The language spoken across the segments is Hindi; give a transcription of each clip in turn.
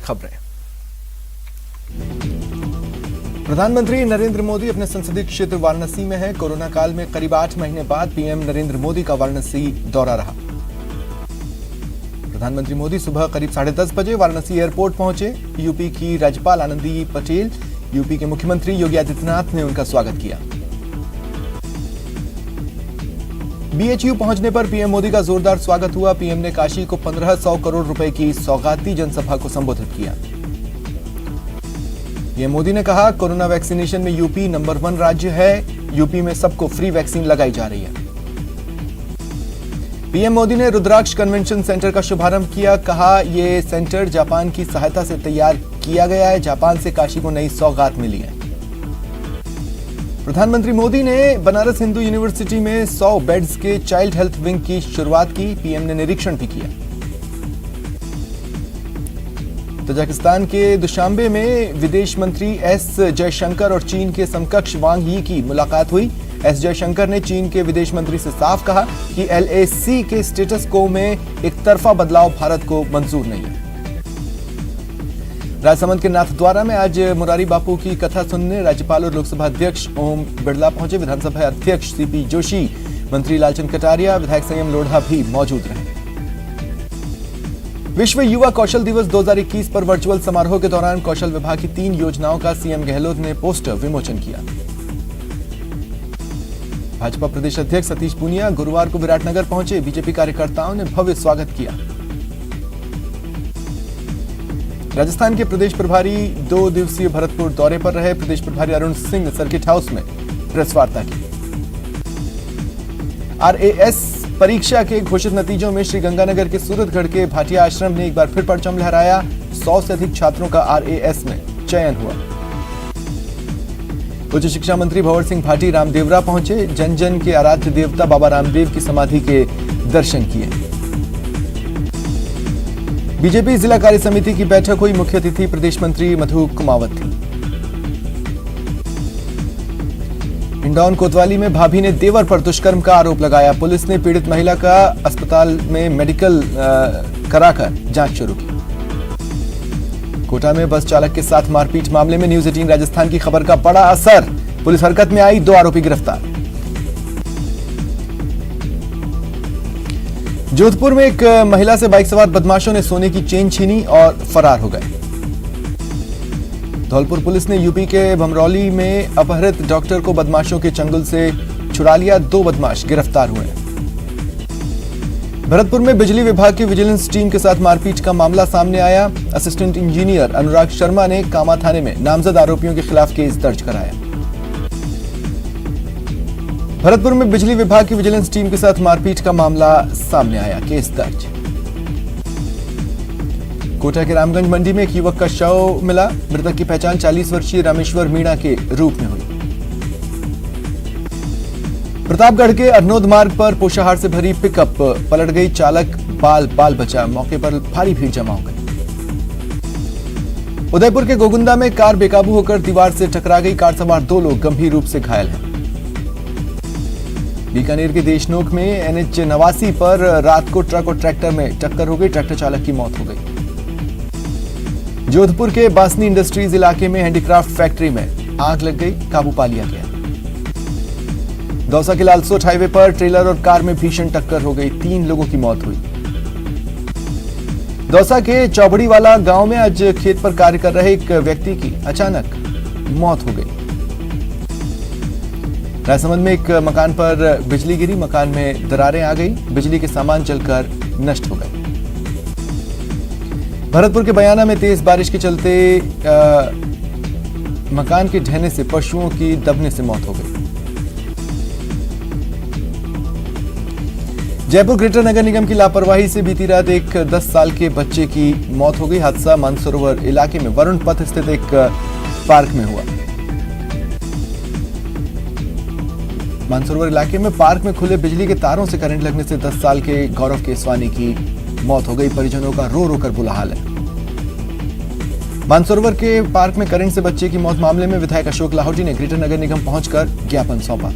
खबरें। प्रधानमंत्री नरेंद्र मोदी अपने संसदीय क्षेत्र वाराणसी में हैं। कोरोना काल में करीब 8 महीने बाद पीएम नरेंद्र मोदी का वाराणसी दौरा रहा। प्रधानमंत्री मोदी सुबह करीब 10:30 बजे वाराणसी एयरपोर्ट पहुंचे। यूपी की राज्यपाल आनंदी पटेल, यूपी के मुख्यमंत्री योगी आदित्यनाथ ने उनका स्वागत किया। बीएचयू पहुंचने पर पीएम मोदी का जोरदार स्वागत हुआ। पीएम ने काशी को 1500 करोड़ रुपए की सौगाती जनसभा को संबोधित किया। पीएम मोदी ने कहा, कोरोना वैक्सीनेशन में यूपी नंबर 1 राज्य है। यूपी में सबको फ्री वैक्सीन लगाई जा रही है। पीएम मोदी ने रुद्राक्ष कन्वेंशन सेंटर का शुभारंभ किया। कहा, यह सेंटर जापान की सहायता से तैयार किया गया है। जापान से काशी को नई सौगात मिली है। प्रधानमंत्री मोदी ने बनारस हिंदू यूनिवर्सिटी में 100 बेड्स के चाइल्ड हेल्थ विंग की शुरुआत की। पीएम ने निरीक्षण भी किया। तजाकिस्तान के दुशांबे में विदेश मंत्री एस जयशंकर और चीन के समकक्ष वांग यी की मुलाकात हुई। एस जयशंकर ने चीन के विदेश मंत्री से साफ कहा कि एलएसी के स्टेटस को में एक तरफा बदलाव भारत को मंजूर नहीं है। राजसमंद के नाथद्वारा में आज मुरारी बापू की कथा सुनने राज्यपाल और लोकसभा अध्यक्ष ओम बिरला पहुंचे। विधानसभा अध्यक्ष सीपी जोशी, मंत्री लालचंद कटारिया, विधायक संयम लोढ़ा भी मौजूद रहे। विश्व युवा कौशल दिवस 2021 पर वर्चुअल समारोह के दौरान कौशल विभाग की 3 योजनाओं का सीएम गहलोत ने पोस्टर विमोचन किया। भाजपा प्रदेश अध्यक्ष सतीश पूनिया गुरुवार को विराटनगर पहुंचे। बीजेपी कार्यकर्ताओं ने भव्य स्वागत किया। राजस्थान के प्रदेश प्रभारी 2 दिवसीय भरतपुर दौरे पर रहे। प्रदेश प्रभारी अरुण सिंह ने सर्किट हाउस में प्रेस वार्ता की। आरएएस परीक्षा के घोषित नतीजों में श्रीगंगानगर के सूरतगढ़ के भाटिया आश्रम ने एक बार फिर परचम लहराया। 100 से अधिक छात्रों का आरएएस में चयन हुआ। उच्च शिक्षा मंत्री भंवर सिंह भाटी रामदेवरा पहुंचे। जन जन के आराध्य देवता बाबा रामदेव की समाधि के दर्शन किए। बीजेपी जिला कार्य समिति की बैठक हुई। मुख्य अतिथि प्रदेश मंत्री मधु कुमावत थी। हिंडौन कोतवाली में भाभी ने देवर पर दुष्कर्म का आरोप लगाया। पुलिस ने पीड़ित महिला का अस्पताल में मेडिकल कराकर जांच शुरू की। कोटा में बस चालक के साथ मारपीट मामले में न्यूज 18 राजस्थान की खबर का बड़ा असर। पुलिस हरकत में आई, 2 आरोपी गिरफ्तार। जोधपुर में एक महिला से बाइक सवार बदमाशों ने सोने की चेन छीनी और फरार हो गए। धौलपुर पुलिस ने यूपी के भमरौली में अपहृत डॉक्टर को बदमाशों के चंगुल से छुड़ा लिया। 2 बदमाश गिरफ्तार हुए। भरतपुर में बिजली विभाग की विजिलेंस टीम के साथ मारपीट का मामला सामने आया। असिस्टेंट इंजीनियर अनुराग शर्मा ने कामा थाने में नामजद आरोपियों के खिलाफ केस दर्ज कराया। भरतपुर में बिजली विभाग की विजिलेंस टीम के साथ मारपीट का मामला सामने आया, केस दर्ज। कोटा के रामगंज मंडी में एक युवक का शव मिला। मृतक की पहचान 40 वर्षीय रामेश्वर मीणा के रूप में हुई। प्रतापगढ़ के अरनोद मार्ग पर पोषाहार से भरी पिकअप पलट गई। चालक बाल बचा। मौके पर भारी भीड़ जमा हो गई। उदयपुर के गोगुंदा में कार बेकाबू होकर दीवार से टकरा गई। कार सवार 2 लोग गंभीर रूप से घायल हैं। बीकानेर के देशनोक में एनएच 89 पर रात को ट्रक और ट्रैक्टर में टक्कर हो गई। ट्रैक्टर चालक की मौत हो गई। जोधपुर के बासनी इंडस्ट्रीज इलाके में हैंडीक्राफ्ट फैक्ट्री में आग लग गई, काबू पा लिया गया। दौसा के लालसोट हाईवे पर ट्रेलर और कार में भीषण टक्कर हो गई, 3 लोगों की मौत हुई। दौसा के चौबड़ीवाला गांव में आज खेत पर कार्य कर रहे एक व्यक्ति की अचानक मौत हो गई। राजसमंद में एक मकान पर बिजली गिरी, मकान में दरारें आ गई, बिजली के सामान जलकर नष्ट हो गए। भरतपुर के बयाना में तेज बारिश के चलते मकान के ढहने से पशुओं की दबने से मौत हो गई। जयपुर ग्रेटर नगर निगम की लापरवाही से बीती रात एक 10 साल के बच्चे की मौत हो गई। हादसा मानसरोवर इलाके में वरुण पथ स्थित एक पार्क में हुआ। मानसरोवर इलाके में पार्क में खुले बिजली के तारों से करंट लगने से 10 साल के गौरव केसवानी की मौत हो गई। परिजनों का रो रो कर बुरा हाल है। मानसरोवर के पार्क में करंट से बच्चे की मौत मामले में विधायक अशोक लाहौटी ने ग्रेटर नगर निगम पहुंचकर ज्ञापन सौंपा।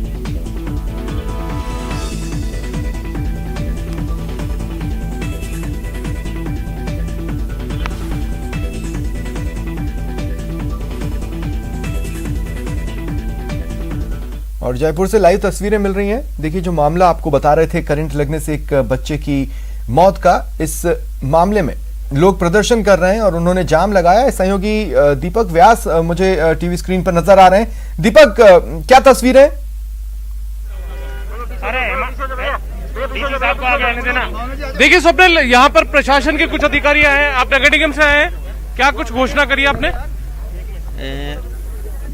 और जयपुर से लाइव तस्वीरें मिल रही हैं। देखिए, जो मामला आपको बता रहे थे करंट लगने से एक बच्चे की मौत का, इस मामले में लोग प्रदर्शन कर रहे हैं और उन्होंने जाम लगाया है। सहयोगी दीपक व्यास मुझे टीवी स्क्रीन पर नजर आ रहे हैं। दीपक, क्या तस्वीर है? देखिए स्वप्निल, यहाँ पर प्रशासन के कुछ अधिकारी आए हैं। आप नगर निगम से आए हैं, क्या कुछ घोषणा करी आपने?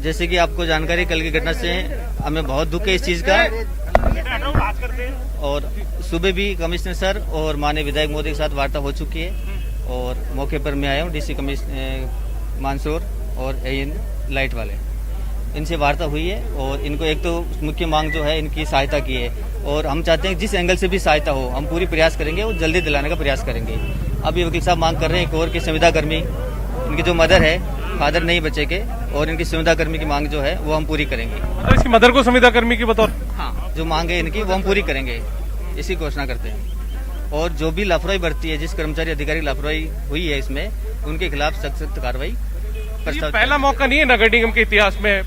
जैसे कि आपको जानकारी, कल की घटना से हमें बहुत दुख है इस चीज का। और सुबह भी कमिश्नर सर और माननीय विधायक मोदी के साथ वार्ता हो चुकी है और मौके पर मैं आया हूँ। डीसी कमिश्नर मानसूर और एएन लाइट वाले, इनसे वार्ता हुई है और इनको एक तो मुख्य मांग जो है इनकी सहायता की है और हम चाहते हैं जिस एंगल से भी सहायता हो हम पूरी प्रयास करेंगे और जल्दी दिलाने का प्रयास करेंगे। अभी वकील साहब मांग कर रहे हैं एक और की संविदा कर्मी, इनकी जो मदर है, फादर नहीं बचे के, और इनकी संविदा कर्मी की मांग जो है वो हम पूरी करेंगे। मतलब इसकी मदर को संविदा कर्मी की बतौर? हाँ, जो मांग है इनकी वो हम पूरी करेंगे, इसी घोषणा करते हैं। और जो भी लापरवाही बरती है, जिस कर्मचारी अधिकारी लापरवाही हुई है इसमें, उनके खिलाफ सख्त कार्रवाई। पहला मौका नहीं है नगर निगम के इतिहास में।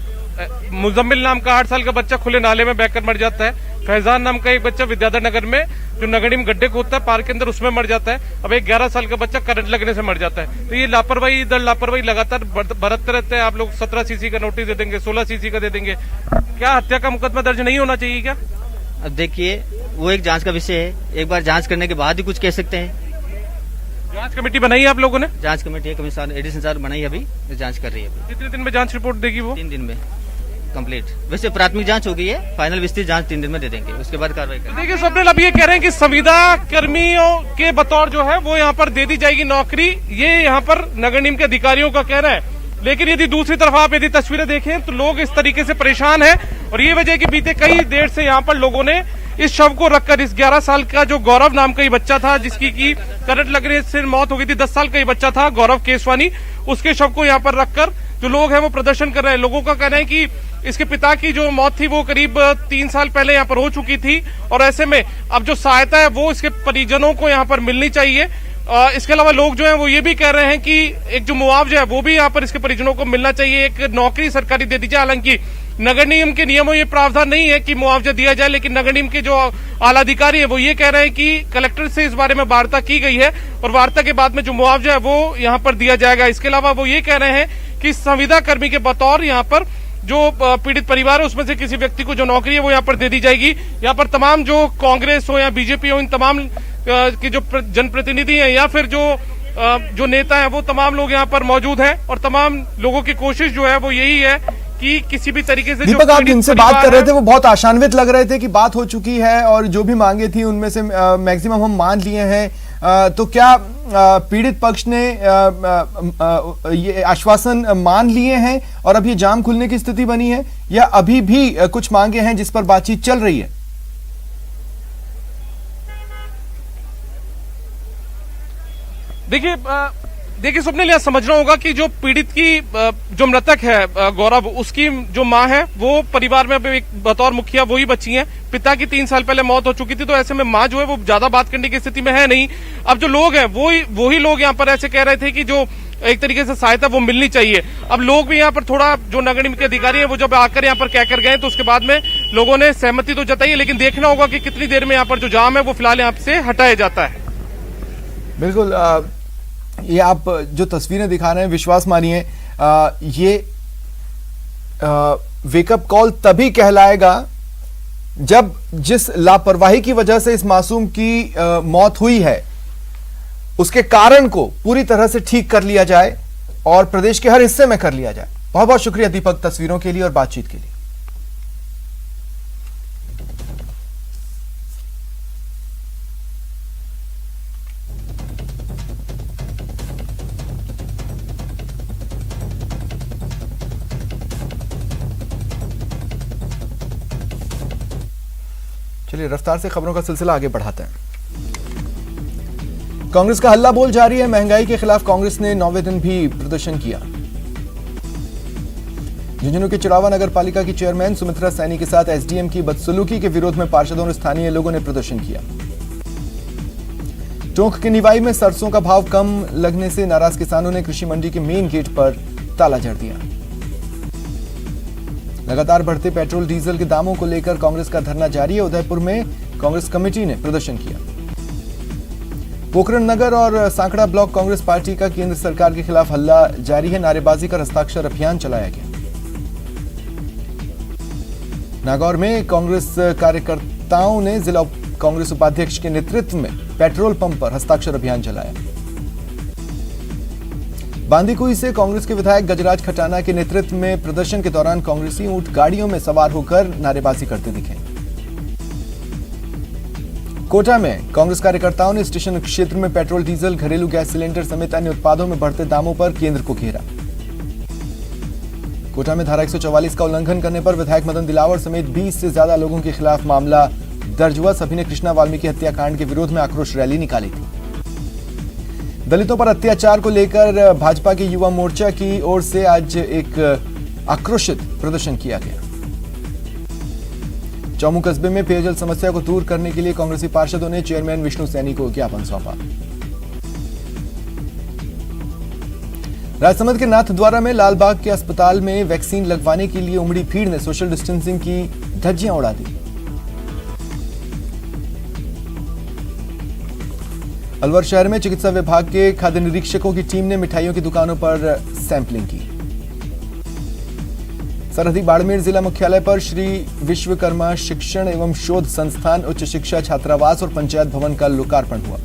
मुजम्मिल नाम का 8 साल का बच्चा खुले नाले में बहकर मर जाता है। फैजान नाम का एक बच्चा विद्याधर नगर में जो नगर निगम गड्ढे खोदता है पार्क के अंदर, उसमें मर जाता है। अब एक 11 साल का बच्चा करंट लगने से मर जाता है। तो ये लापरवाही दर लापरवाही लगातार बरतते रहते हैं। आप लोग 17 सीसी का नोटिस दे देंगे, 16 सीसी का दे देंगे, क्या हत्या का मुकदमा दर्ज नहीं होना चाहिए क्या? अब देखिए, वो एक जांच का विषय है, एक बार जांच करने के बाद ही कुछ कह सकते हैं। जांच कमेटी बनाई है आप लोगों ने? जांच कमेटी है, कमिश्नर एडिशनल सर बनाई, अभी जांच कर रही है। कितने दिन में जांच रिपोर्ट देगी वो? 3 दिन में कंप्लीट। वैसे प्राथमिक जांच हो गई है, फाइनल विस्तृत जांच 3 दिन में दे देंगे, उसके बाद कार्रवाई करेंगे। देखिए स्वप्निल, अब ये कह रहे हैं कि संविदा कर्मियों के बतौर जो है वो यहाँ पर दे दी जाएगी नौकरी, ये यहाँ पर नगर निगम के अधिकारियों का कहना है। लेकिन यदि दूसरी तरफ आप यदि तस्वीरें देखें तो लोग इस तरीके से परेशान हैं और ये वजह कि बीते कई देर से यहाँ पर लोगों ने इस शव को रखकर, इस 11 साल का जो गौरव नाम का ही बच्चा था जिसकी की करंट लगने से मौत हो गई थी, 10 साल का ही बच्चा था गौरव केसवानी, उसके शव को यहाँ पर रखकर जो लोग हैं वो प्रदर्शन कर रहे हैं। लोगों का कहना है कि इसके पिता की जो मौत थी वो करीब 3 साल पहले यहाँ पर हो चुकी थी और ऐसे में अब जो सहायता है वो इसके परिजनों को यहाँ पर मिलनी चाहिए। इसके अलावा लोग जो हैं वो ये भी कह रहे हैं कि एक जो मुआवजा है वो भी यहाँ पर इसके परिजनों को मिलना चाहिए, एक नौकरी सरकारी दे दी जाए। हालांकि नगर निगम के नियमों ये प्रावधान नहीं है कि मुआवजा दिया जाए, लेकिन नगर निगम के जो आला अधिकारी है वो ये कह रहे हैं कि कलेक्टर से इस बारे में वार्ता की गई है और वार्ता के बाद में जो मुआवजा है वो यहाँ पर दिया जाएगा। इसके अलावा वो ये कह रहे हैं कि संविदा कर्मी के बतौर यहाँ पर जो पीड़ित परिवार है उसमें से किसी व्यक्ति को जो नौकरी है वो यहाँ पर दे दी जाएगी। यहाँ पर तमाम जो कांग्रेस हो या बीजेपी हो, इन तमाम की जो जनप्रतिनिधि हैं या फिर जो नेता हैं वो तमाम लोग यहाँ पर मौजूद हैं और तमाम लोगों की कोशिश जो है वो यही है कि किसी भी तरीके से। दीपक, आप जिनसे बात कर रहे थे वो बहुत आशान्वित लग रहे थे कि बात हो चुकी है और जो भी मांगे थी उनमें से मैक्सिमम हम मान लिए हैं, तो क्या पीड़ित पक्ष ने ये आश्वासन मान लिए हैं और अब ये जाम खुलने की स्थिति बनी है या अभी भी कुछ मांगे हैं जिस पर बातचीत चल रही है? देखिए स्वप्निल, यह समझना होगा कि जो पीड़ित की जो मृतक है गौरव, उसकी जो मां है वो परिवार में एक बतौर मुखिया वही बची हैं। पिता की 3 साल पहले मौत हो चुकी थी, तो ऐसे में मां जो है वो ज्यादा बात करने की स्थिति में है नहीं। अब जो लोग हैं वही लोग यहाँ पर ऐसे कह रहे थे कि जो एक तरीके से सहायता वो मिलनी चाहिए। अब लोग भी यहाँ पर थोड़ा, जो नगर निगम के अधिकारी हैं वो जब आकर यहाँ पर कहकर गए तो उसके बाद में लोगों ने सहमति तो जताई, लेकिन देखना होगा कि कितनी देर में यहाँ पर जो जाम है वो फिलहाल यहाँ से हटाया जाता है। बिल्कुल, ये आप जो तस्वीरें दिखा रहे हैं, विश्वास मानिए ये वेकअप कॉल तभी कहलाएगा जब जिस लापरवाही की वजह से इस मासूम की मौत हुई है उसके कारण को पूरी तरह से ठीक कर लिया जाए और प्रदेश के हर हिस्से में कर लिया जाए। बहुत बहुत शुक्रिया दीपक, तस्वीरों के लिए और बातचीत के लिए। चलिए रफ्तार से खबरों का सिलसिला आगे बढ़ाते हैं। कांग्रेस का हल्ला बोल जारी है। महंगाई के खिलाफ कांग्रेस ने 9वें दिन भी प्रदर्शन किया। झुंझुनू के चिड़ावा नगर पालिका की चेयरमैन सुमित्रा सैनी के साथ एसडीएम की बदसलूकी के विरोध में पार्षदों और स्थानीय लोगों ने प्रदर्शन किया। टोंक के निवाई में सरसों का भाव कम लगने से नाराज किसानों ने कृषि मंडी के मेन गेट पर ताला जड़ दिया। लगातार बढ़ते पेट्रोल डीजल के दामों को लेकर कांग्रेस का धरना जारी है। उदयपुर में कांग्रेस कमेटी ने प्रदर्शन किया। पोखरण नगर और सांकड़ा ब्लॉक कांग्रेस पार्टी का केंद्र सरकार के खिलाफ हल्ला जारी है। नारेबाजी कर हस्ताक्षर अभियान चलाया गया। नागौर में कांग्रेस कार्यकर्ताओं ने जिला कांग्रेस उपाध्यक्ष के नेतृत्व में पेट्रोल पंप पर हस्ताक्षर अभियान चलाया। बांदीकुई से कांग्रेस के विधायक गजराज खटाना के नेतृत्व में प्रदर्शन के दौरान कांग्रेसी ऊंट गाड़ियों में सवार होकर नारेबाजी करते दिखे। कोटा में कांग्रेस कार्यकर्ताओं ने स्टेशन क्षेत्र में पेट्रोल डीजल घरेलू गैस सिलेंडर समेत अन्य उत्पादों में बढ़ते दामों पर केंद्र को घेरा। कोटा में धारा 144 का उल्लंघन करने पर विधायक मदन दिलावर समेत 20 से ज्यादा लोगों के खिलाफ मामला दर्ज हुआ। सभी ने कृष्णा वाल्मीकि हत्याकांड के विरोध में आक्रोश रैली निकाली थी। दलितों पर अत्याचार को लेकर भाजपा की युवा मोर्चा की ओर से आज एक आक्रोशित प्रदर्शन किया गया। चौमू कस्बे में पेयजल समस्या को दूर करने के लिए कांग्रेसी पार्षदों ने चेयरमैन विष्णु सैनी को ज्ञापन सौंपा। राजसमंद के नाथद्वारा में लालबाग के अस्पताल में वैक्सीन लगवाने के लिए उमड़ी भीड़ ने सोशल डिस्टेंसिंग की धज्जियां उड़ा दी। अलवर शहर में चिकित्सा विभाग के खाद्य निरीक्षकों की टीम ने मिठाइयों की दुकानों पर सैंपलिंग की। सरहदी बाड़मेर जिला मुख्यालय पर श्री विश्वकर्मा शिक्षण एवं शोध संस्थान उच्च शिक्षा छात्रावास और पंचायत भवन का लोकार्पण हुआ।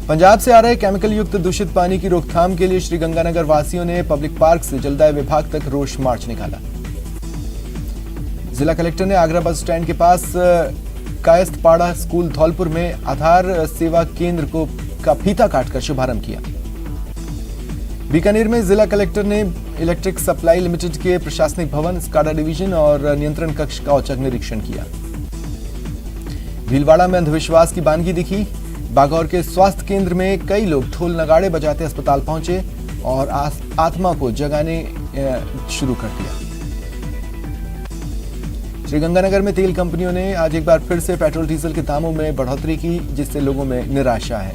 पंजाब से आ रहे केमिकल युक्त दूषित पानी की रोकथाम के लिए श्रीगंगानगर वासियों ने पब्लिक पार्क से जलदाय विभाग तक रोष मार्च निकाला। जिला कलेक्टर ने आगरा बस स्टैंड के पास कायस्थपाड़ा स्कूल धौलपुर में आधार सेवा केंद्र का फीता काटकर शुभारंभ किया। बीकानेर में जिला कलेक्टर ने इलेक्ट्रिक सप्लाई लिमिटेड के प्रशासनिक भवन, स्काडा डिवीजन और नियंत्रण कक्ष का औचक निरीक्षण किया। भीलवाड़ा में अंधविश्वास की बानगी दिखी। बागौर के स्वास्थ्य केंद्र में कई लोग ढोल नगाड़े बजाते अस्पताल पहुंचे और आत्मा को जगाने शुरू कर दिया। श्रीगंगानगर में तेल कंपनियों ने आज एक बार फिर से पेट्रोल डीजल के दामों में बढ़ोतरी की, जिससे लोगों में निराशा है।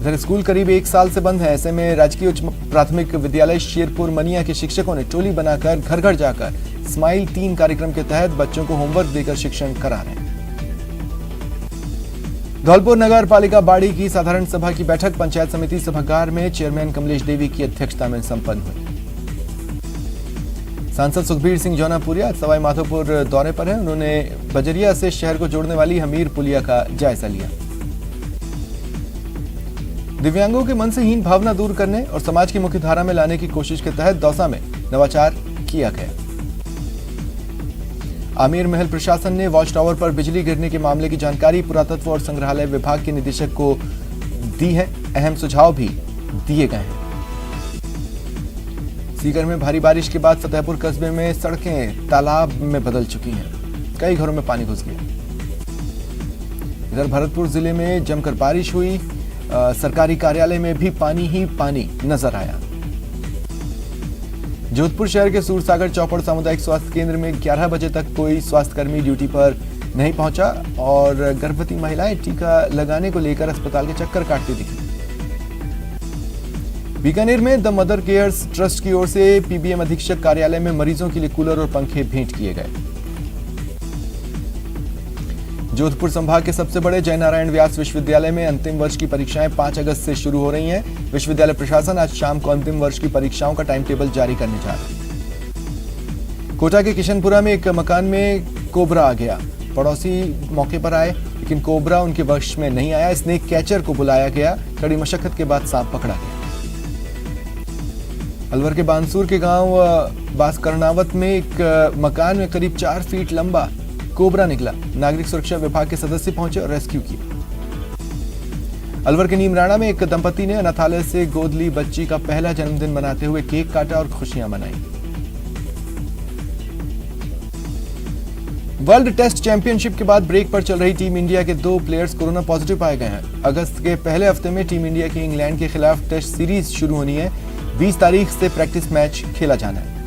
इधर स्कूल करीब 1 साल से बंद है। ऐसे में राजकीय उच्च प्राथमिक विद्यालय शेरपुर मनिया के शिक्षकों ने टोली बनाकर घर घर जाकर स्माइल 3 कार्यक्रम के तहत बच्चों को होमवर्क देकर शिक्षण करा रहे हैं। धौलपुर नगर पालिका बाड़ी की साधारण सभा की बैठक पंचायत समिति सभागार में चेयरमैन कमलेश देवी की अध्यक्षता में संपन्न हुई। सांसद सुखबीर सिंह जौनापुरिया सवाई माधोपुर दौरे पर हैं। उन्होंने बजरिया से शहर को जोड़ने वाली हमीर पुलिया का जायजा लिया। दिव्यांगों के मन से हीन भावना दूर करने और समाज की मुख्य धारा में लाने की कोशिश के तहत दौसा में नवाचार किया गया। आमिर महल प्रशासन ने वॉच टावर पर बिजली गिरने के मामले की जानकारी पुरातत्व और संग्रहालय विभाग के निदेशक को दी है। अहम सुझाव भी दिए गए हैं। सीकर में भारी बारिश के बाद फतेहपुर कस्बे में सड़कें तालाब में बदल चुकी हैं। कई घरों में पानी घुस गया। इधर भरतपुर जिले में जमकर बारिश हुई। सरकारी कार्यालय में भी पानी ही पानी नजर आया। जोधपुर शहर के सूरसागर चौपड़ सामुदायिक स्वास्थ्य केंद्र में 11 बजे तक कोई स्वास्थ्यकर्मी ड्यूटी पर नहीं पहुंचा और गर्भवती महिलाएं टीका लगाने को लेकर अस्पताल के चक्कर काटती दिखी। बीकानेर में द मदर केयर्स ट्रस्ट की ओर से पीबीएम अधीक्षक कार्यालय में मरीजों के लिए कूलर और पंखे भेंट किए गए। जोधपुर संभाग के सबसे बड़े जयनारायण व्यास विश्वविद्यालय में अंतिम वर्ष की परीक्षाएं 5 अगस्त से शुरू हो रही हैं। विश्वविद्यालय प्रशासन आज शाम को अंतिम वर्ष की परीक्षाओं का टाइम टेबल जारी करने जा रहा है। कोटा के किशनपुरा में एक मकान में कोबरा आ गया। पड़ोसी मौके पर आए, लेकिन कोबरा उनके वश में नहीं आया। स्नेक कैचर को बुलाया गया। कड़ी मशक्कत के बाद सांप पकड़ा गया। अलवर के बानसूर के गांव बासकरनावत में एक मकान में करीब 4 फीट लंबा कोबरा निकला। नागरिक सुरक्षा विभाग के सदस्य पहुंचे और रेस्क्यू किया। अलवर के नीमराणा में एक दंपति ने अनाथालय से गोद ली बच्ची का पहला जन्मदिन मनाते हुए केक काटा और खुशियां मनाई। वर्ल्ड टेस्ट चैंपियनशिप के बाद ब्रेक पर चल रही टीम इंडिया के 2 प्लेयर्स कोरोना पॉजिटिव पाए गए हैं। अगस्त के पहले हफ्ते में टीम इंडिया की इंग्लैंड के खिलाफ टेस्ट सीरीज शुरू होनी है। 20 तारीख से प्रैक्टिस मैच खेला जाना है।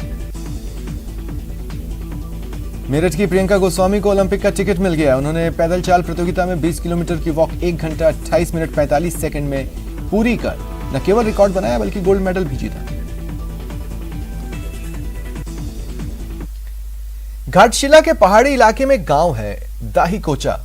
मेरठ की प्रियंका गोस्वामी को ओलंपिक का टिकट मिल गया। उन्होंने पैदल चाल प्रतियोगिता में 20 किलोमीटर की वॉक 1 घंटा 28 मिनट 45 सेकंड में पूरी कर न केवल रिकॉर्ड बनाया बल्कि गोल्ड मेडल भी जीता। घाटशिला के पहाड़ी इलाके में गांव है दाही कोचा।